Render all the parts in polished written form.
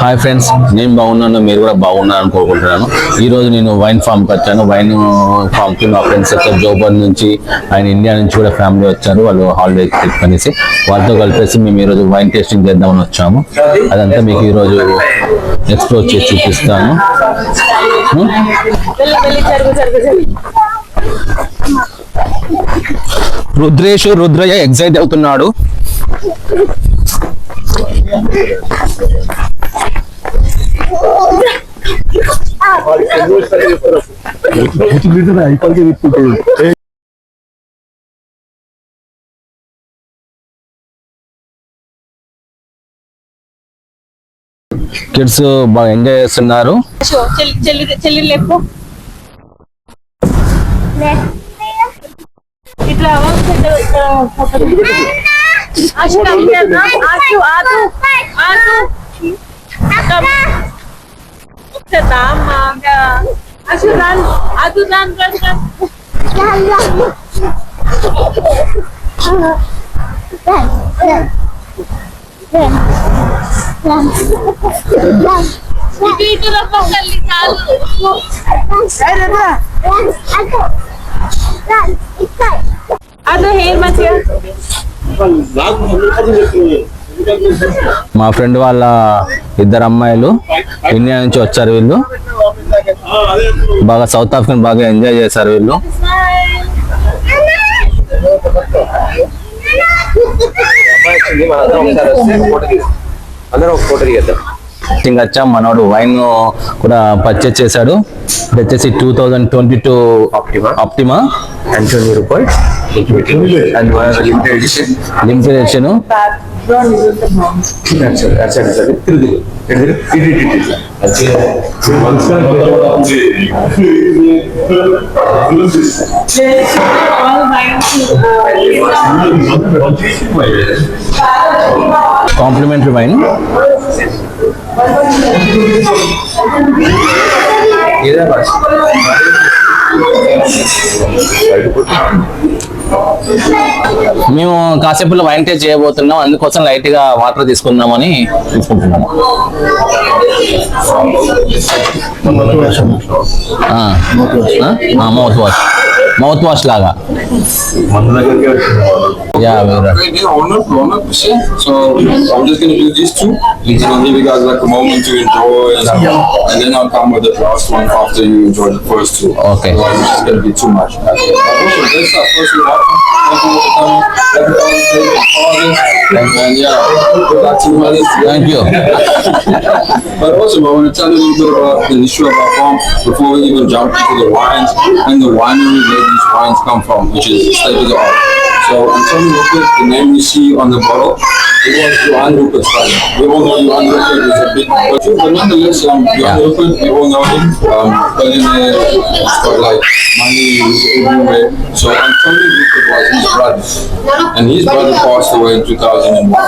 Hi friends, నేను బాగున్నాను, మీరు కూడా బాగున్నారు అనుకుంటున్నాను. ఈరోజు నేను వైన్ ఫామ్కి వచ్చాను. వైన్ ఫామ్కి మా ఫ్రెండ్స్ వచ్చారు జోబర్ నుంచి, ఆయన ఇండియా నుంచి కూడా ఫ్యామిలీ వచ్చారు. వాళ్ళు హాలిడే ట్రిప్ అనేసి వాళ్ళతో కలిపేసి మేము ఈరోజు వైన్ టేస్టింగ్ చేద్దామని వచ్చాము. అదంతా మీకు ఈరోజు ఎక్స్ప్లోర్ చేసి చూపిస్తాను. రుద్రయ్య ఎగ్జైట్ అవుతున్నాడు. కిడ్స్ బాగా ఎంజాయ్ చేస్తున్నారు. మా ఫ్రెండ్ వాళ్ళ ఇద్దరు అమ్మాయిలు ఇండియా నుంచి వచ్చారు. వీళ్ళు బాగా సౌత్ ఆఫ్రికన్ బాగా ఎంజాయ్ చేశారు. వీళ్ళు వచ్చా మనోడు వైన్ కూడా పర్చేస్ చేశాడు. వచ్చేసి 2022 optima Anthonij Rupert and limited edition. Complimentary wine. మేము కాసేపులో వైన్ టేస్ట్ చేయబోతున్నాం, అందుకోసం లైట్ గా వాటర్ తీసుకుందామని తీసుకుంటున్నాము. మౌత్ వాష్ లాగా. Yeah, so I'm just going to do these two. It's going to give you guys like a moment to enjoy, and then I'll come with the last one after you enjoy the first two. Okay. Otherwise, it's just going to be too much. Okay. Also, this up first with welcome. And yeah, got 2 minutes. Thank you. But also, I want to tell you a little bit about the history of our farm before we even jump into the wines and the winery where these wines come from, which is state of the art. So Anthonij Rupert, the name you see on the bottle, it was Johan Rupert's father. We all know Johan Rupert is a big country, but nonetheless, Johan Rupert, we all know him. Billionaire, he's got like money everywhere. So Anthonij Rupert was his brother, and his brother passed away in 2001.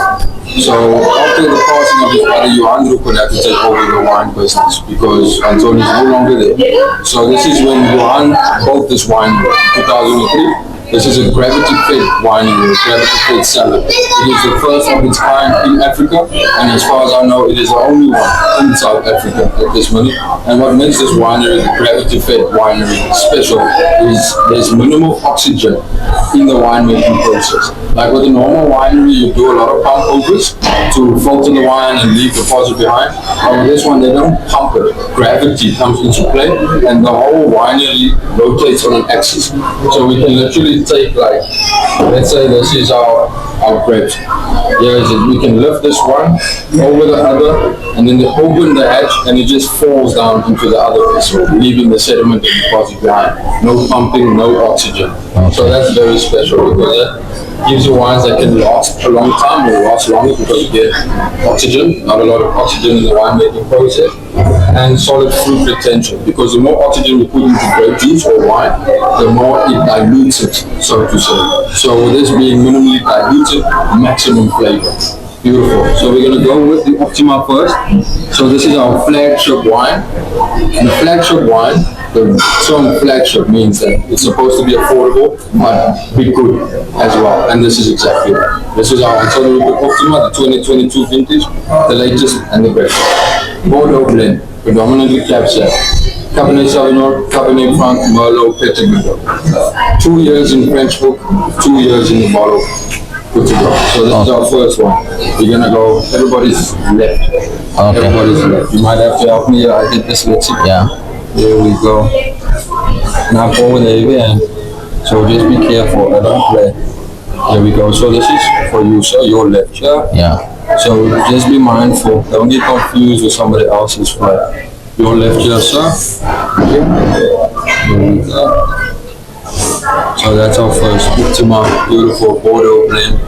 So after the passing of his brother, Johan Rupert had to take over the wine business because Anthonij is no longer there. So this is when Johan bought this wine in 2003. This is a gravity-fed winery, a gravity-fed cellar. It is the first of its kind in Africa, and as far as I know, it is the only one in South Africa at this minute. And what makes this winery, the gravity-fed winery, special is there's minimal oxygen in the winemaking process. Like with a normal winery, you do a lot of pump overs to filter the wine and leave deposit behind. But with this one, they don't pump it. Gravity comes into play, and the whole winery rotates on an axis. So we can literally take like, let's say this is our grapes. Here is it. We can lift this one over the other, and then they open the hatch, and it just falls down into the other vessel, leaving the sediment and deposit behind. No pumping, no oxygen. So that's very special because that gives you wines that can last a long time or last longer because you get oxygen, not a lot of oxygen in the winemaking process, and solid fruit retention because the more oxygen we put into grape juice or wine, the more it dilutes it, so to say. So with this being minimally diluted, maximum flavor. Beautiful. So we're going to go with the Optima first. So this is our flagship wine. And the flagship wine, the term flagship means that it's supposed to be affordable, but be good as well. And this is exactly that. This is our Anthonij Rupert Optima, the 2022 vintage, the latest and the best. Bordeaux blend, predominantly cab sauv. Cabernet Sauvignon, Cabernet Franc, Merlot, Petit Verdot. 2 years in French book, 2 years in the bottle. Good to go. So this is our first one. We're gonna go. Everybody's left. Okay. Everybody's left. You might have to help me. I did this with you. Yeah. Here we go. Now forward again. So just be careful. I don't play. Here we go. So this is for you, sir. Your left, yeah? Yeah. So just be mindful. Don't get confused with somebody else's flag. Your left here, sir. Okay. Here we go. So that's our first Ultima, beautiful Bordeaux blend.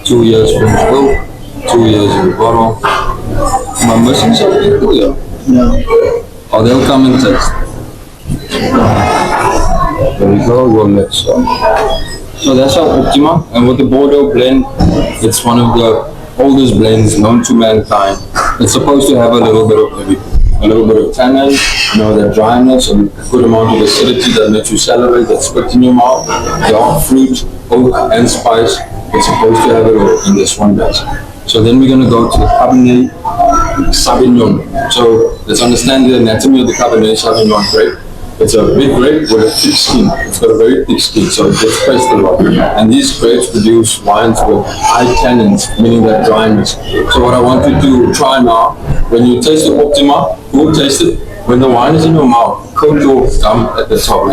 2 years French oak, 2 years in the bottle. Am I missing something? Oh, yeah. No. Oh, they'll come and taste. There we go, your left side. So that's our Ultima, and with the Bordeaux blend, it's one of the oldest blends known to mankind. It's supposed to have a little bit of everything. A little bit of tannin, that dryness, a good amount of acidity that makes you salivate, that spit in your mouth, dark fruit, oak, and spice. It's supposed to have it all in this one batch. So then we're going to go to the Cabernet Sauvignon. So let's understand the anatomy of the Cabernet Sauvignon grape. It's a big grape with a thick skin. It's got a very thick skin, so it gets pressed a lot. And these grapes produce wines with high tannins, meaning that dryness. So what I want you to try now, when you taste the Ultima, go taste it. When the wine is in your mouth, coat your gum at the top.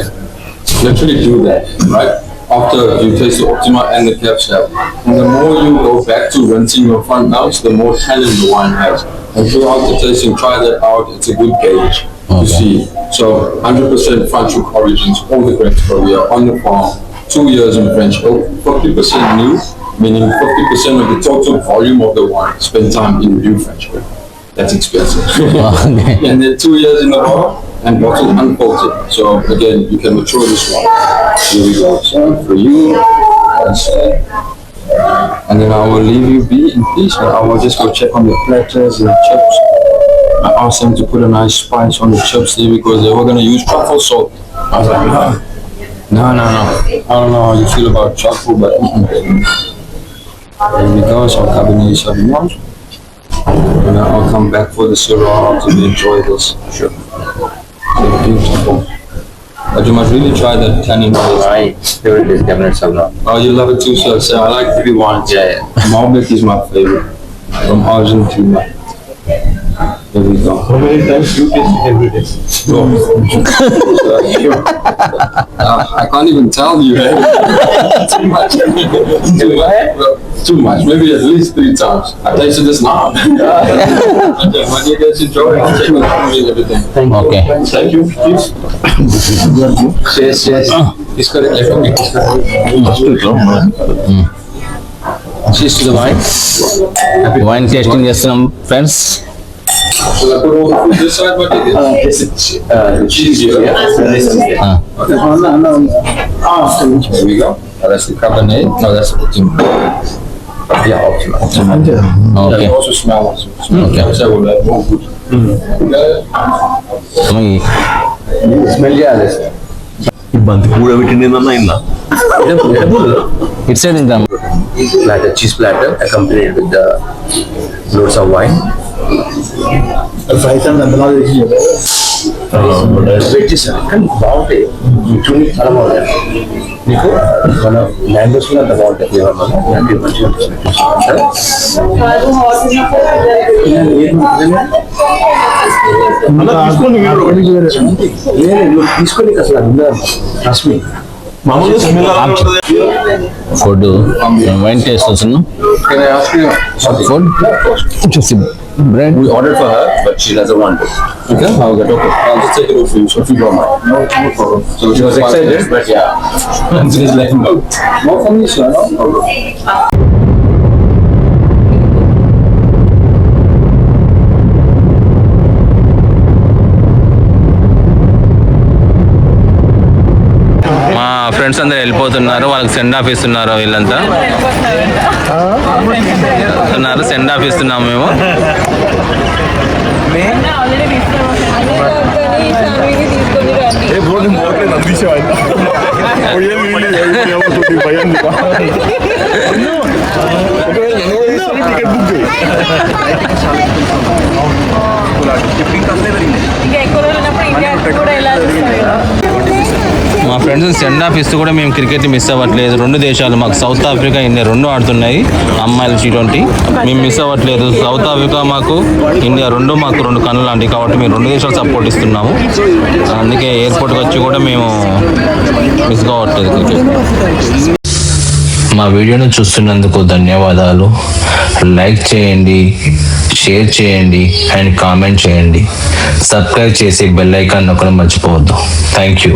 Literally do that, right? After you taste the Ultima and the cab sauv. And the more you go back to rinsing your front mouth, the more tannin the wine has. And throughout the tasting, try that out. It's a good gauge to see. So 100% French oak origins, all the grapes grow here on the farm. 2 years in French oak, 50% new, meaning 50% of the total volume of the wine spent time in new French oak. That's expensive. Okay. And then 2 years in the bottle and bottle unfiltered. So again, you can mature this one. Here we go. So for you, that's it. And then I will leave you be in peace. And I will just go check on the platters and the chips. I asked them to put a nice spice on the chips there because they were going to use truffle salt. I was like, no. I don't know how you feel about truffle, but there we go. So Cabernet Sauvignon. And I'll come back for the Syrah to enjoy this. Sure. So beautiful. But you must really try that tannin. My favorite is Cabernet Sauvignon. Oh, you love it too, sir. So I like heavy wines. Yeah. Malbec is my favorite. From Argentina. There we go. How many times you taste every day? I can't even tell you. Too much. Too much. Maybe at least 3 times. I tasted this now. When you guys enjoy, I'll check with everything. Okay. Thank you. Please. Yes. It's got it for me. Cheers to the wine. Wine tasting చేస్తున్నాం friends. Shall I put all the food this side? What is it? Cheese here. This is it. There we go. Oh, that's the Cabernet. No, that's the Ultima. Yeah, Ultima. Okay. They also smell. Okay. So we'll have more good. Smell jealous. ఈ బంతి కూడా పెట్టింది అయిందా ఇటు side తింటాం. Platter, cheese platter accompanied with the loads of wine. Fries and అంతలా చేసి veg కానీ బాగుంటాయి. చూడండి చాలా బాగుంటాయి. నీకు మన మ్యాంగోస్ కూడా అంత బాగుంటాయి ఫ్లేవర్ వల్ల మంచిగా తీసుకొని అసలు అందరూ రశ్మి మామూలుగా స్మెల్ ఫుడ్ వైన్ టేస్ట్ వస్తున్నాం. Can I ask you something? Food చూసి bread We ordered for her, but she doesn't want it. Okay? I'll get okay. I'll just take it over for you, so if you don't mind. No problem. So she was excited, but yeah. I'm just letting go. More for me, sir. No problem. మా friends అందరూ వెళ్ళిపోతున్నారు. వాళ్ళకి send off ఇస్తున్నారు వీళ్ళంతా. Send off ఇస్తున్నాం మేము. భయం friends send off ఇస్తూ కూడా మేము క్రికెట్ మిస్ అవ్వట్లేదు. 2 దేశాలు మాకు సౌత్ ఆఫ్రికా, ఇండియా 2 ఆడుతున్నాయి అమ్మాయిలు T20. మేము మిస్ అవ్వట్లేదు. సౌత్ ఆఫ్రికా మాకు, ఇండియా 2 మాకు 2 కన్నులు లాంటివి కాబట్టి మేము 2 దేశాలు సపోర్ట్ ఇస్తున్నాము. అందుకే ఎయిర్పోర్ట్కి వచ్చి కూడా మేము మిస్ కావట్లేదు క్రికెట్. మా వీడియోను చూస్తున్నందుకు ధన్యవాదాలు. లైక్ చేయండి, షేర్ చేయండి అండ్ కామెంట్ చేయండి. సబ్స్క్రైబ్ చేసి బెల్ ఐకాన్ నొక్కడం మర్చిపోవద్దు. Thank you.